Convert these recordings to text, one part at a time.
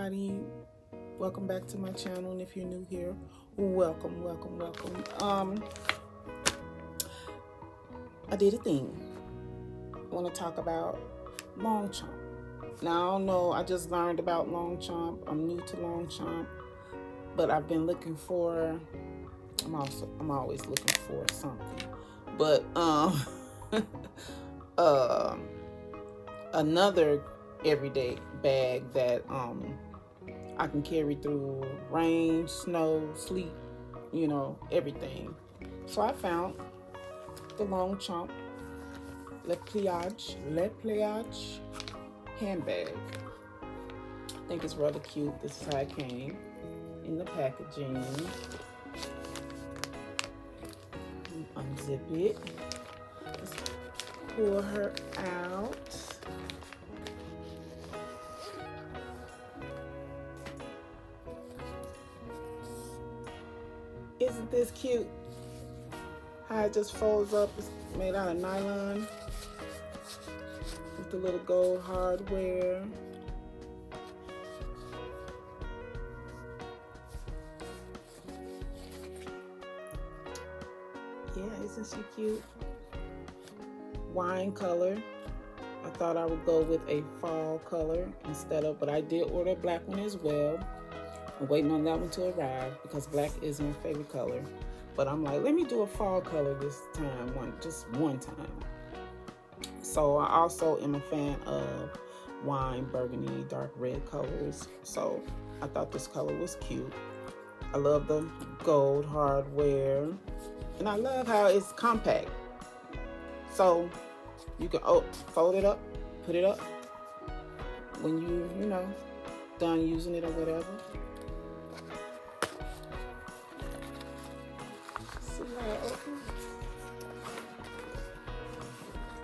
everybody. Welcome back to my channel, and if you're new here, welcome. I did a thing. I want to talk about Longchamp. Now, I don't know, I just learned about Longchamp. I'm new to Longchamp, but I've been looking for, I'm always looking for something. But another everyday bag that I can carry through rain, snow, sleet, everything. So I found the Longchamp Le Pliage handbag. I think it's rather cute. This is how it came in the packaging. Unzip it. Let's pull her out. Isn't this cute? How it just folds up. It's made out of nylon with the little gold hardware. Yeah, isn't she cute? Wine color. I thought I would go with a fall color instead of, but I did order a black one as well. I'm waiting on that one to arrive because black is my favorite color. But I'm like, let me do a fall color this time, just one time. So I also am a fan of wine, burgundy, dark red colors. So I thought this color was cute. I love the gold hardware. And I love how it's compact. So you can fold it up, put it up when you done using it or whatever.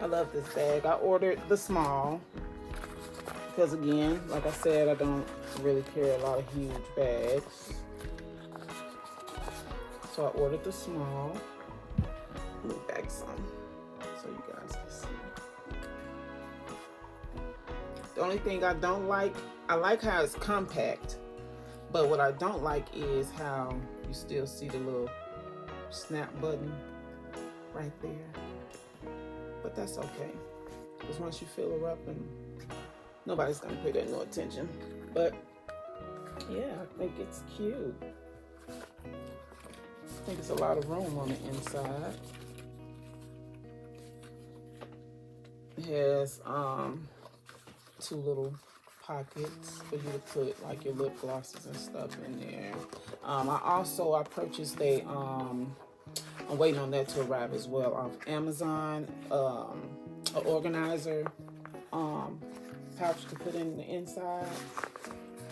I love this bag. I ordered the small because, again, like I said, I don't really carry a lot of huge bags. So I ordered the small. Let me back some so you guys can see. The only thing I don't like, I like how it's compact, but what I don't like is how you still see the little snap button right there. But that's okay, because once you fill her up, and nobody's gonna pay that no attention. But yeah, I think it's cute. I think it's a lot of room on the inside. It has two little pockets for you to put like your lip glosses and stuff in there. I purchased a I'm waiting on that to arrive as well off Amazon. An organizer pouch to put in the inside,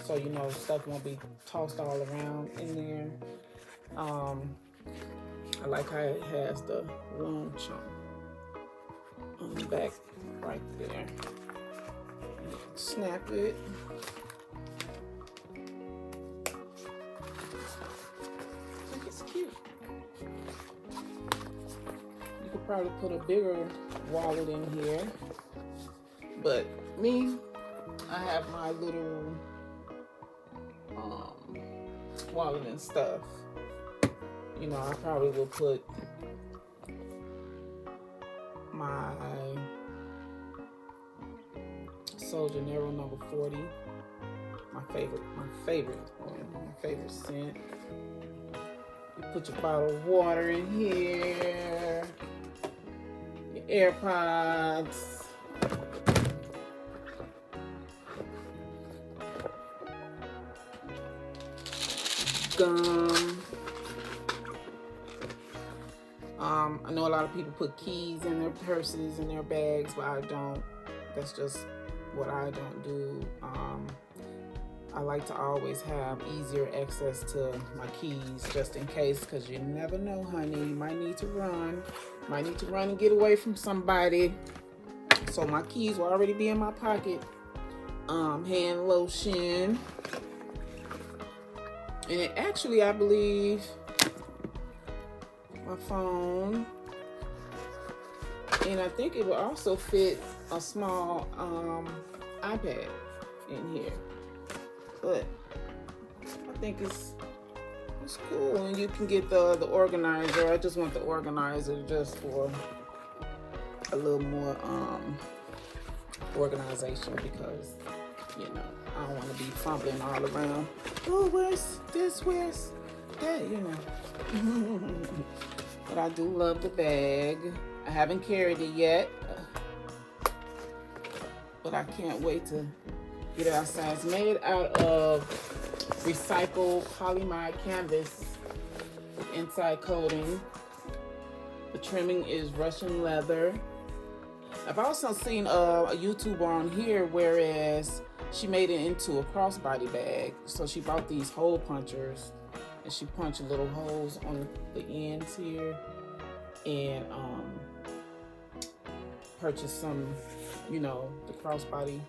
so stuff won't be tossed all around in there. I like how it has the Longchamp on the back right there. You can snap it. I think it's cute. You could probably put a bigger wallet in here, but me, I have my little wallet and stuff. I probably will put my Soldier Nero number 40, my favorite scent. You put your bottle of water in here, your AirPods, gum. I know a lot of people put keys in their purses and their bags, but I don't. That's just what I don't do. I like to always have easier access to my keys just in case, because you never know, honey. You might need to run. Might need to run and get away from somebody. So my keys will already be in my pocket. Hand lotion. And it actually, I believe, my phone, and I think it will also fit a small iPad in here. but I think it's cool. And you can get the organizer. I just want the organizer just for a little more organization, because you know I don't want to be fumbling all around. Oh, where's this? Where's that? You know. But I do love the bag. I haven't carried it yet, but I can't wait to get it outside. It's made out of recycled polyamide canvas with inside coating. The trimming is Russian leather. I've also seen a YouTuber on here, whereas she made it into a crossbody bag. So she bought these hole punchers and she punched little holes on the ends here, and purchased some, you know, the crossbody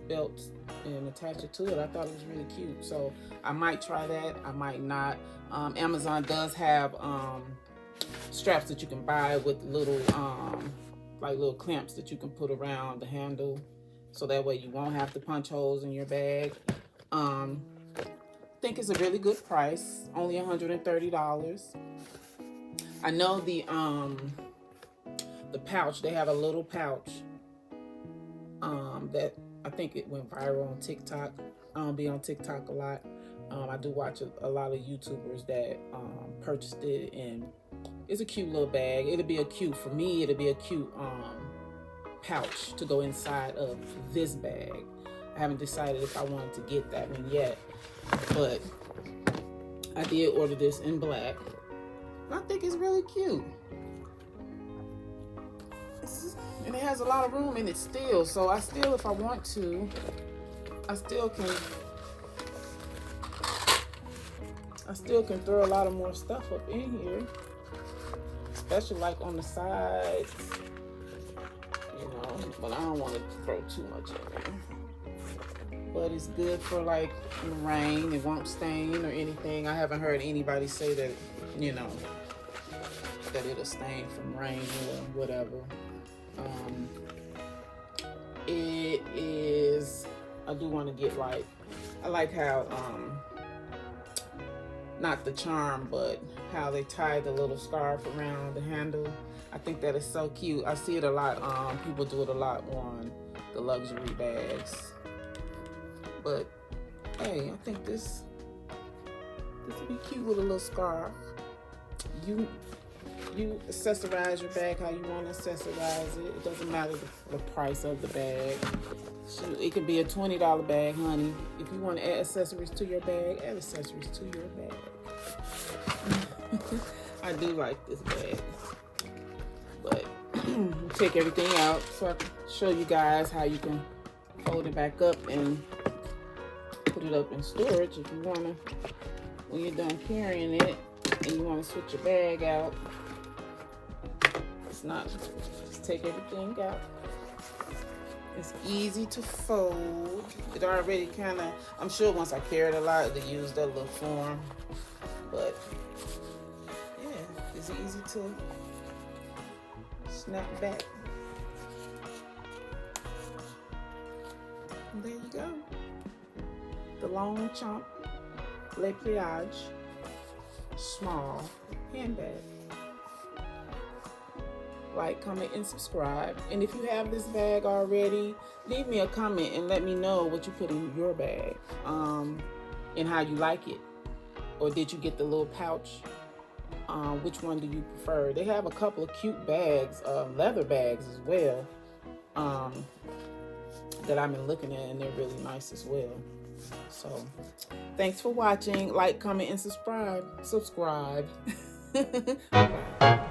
belts and attach it to it. I thought it was really cute, so I might try that. I might not. Amazon does have straps that you can buy with little like little clamps that you can put around the handle, so that way you won't have to punch holes in your bag. I think it's a really good price, only $130. I know the pouch, they have a little pouch that I think it went viral on TikTok. I don't be on TikTok a lot. I do watch a lot of YouTubers that purchased it, and it's a cute little bag. It'll be a cute, for me, it'll be a cute pouch to go inside of this bag. I haven't decided if I wanted to get that one yet, but I did order this in black. I think it's really cute. And it has a lot of room in it still, so I still, if I want to, I still can throw a lot of more stuff up in here, especially like on the sides, you know, but I don't want to throw too much in there. But it's good for like in the rain. It won't stain or anything. I haven't heard anybody say that, you know, that it'll stain from rain or whatever. It is, I do want to get like, I like how, not the charm, but how they tie the little scarf around the handle. I think that is so cute. I see it a lot. People do it a lot on the luxury bags. But hey, I think this would be cute with a little scarf. You accessorize your bag how you want to accessorize it. It doesn't matter the price of the bag. Shoot, it could be a $20 bag, honey. If you want to add accessories to your bag, add accessories to your bag. I do like this bag. But take everything out so I can show you guys how you can fold it back up and put it up in storage if you want to, when you're done carrying it and you want to switch your bag out. It's not, just take everything out. It's easy to fold. It already kind of, I'm sure once I carried a lot, it'll use that little form. But yeah, it's easy to snap back. And there you go. The Longchamp Le Pliage small handbag. Like, comment, and subscribe. And if you have this bag already, leave me a comment and let me know what you put in your bag, and how you like it. Or did you get the little pouch? Which one do you prefer? They have a couple of cute bags, leather bags as well, that I've been looking at, and they're really nice as well. So thanks for watching. Like, comment, and subscribe. Bye.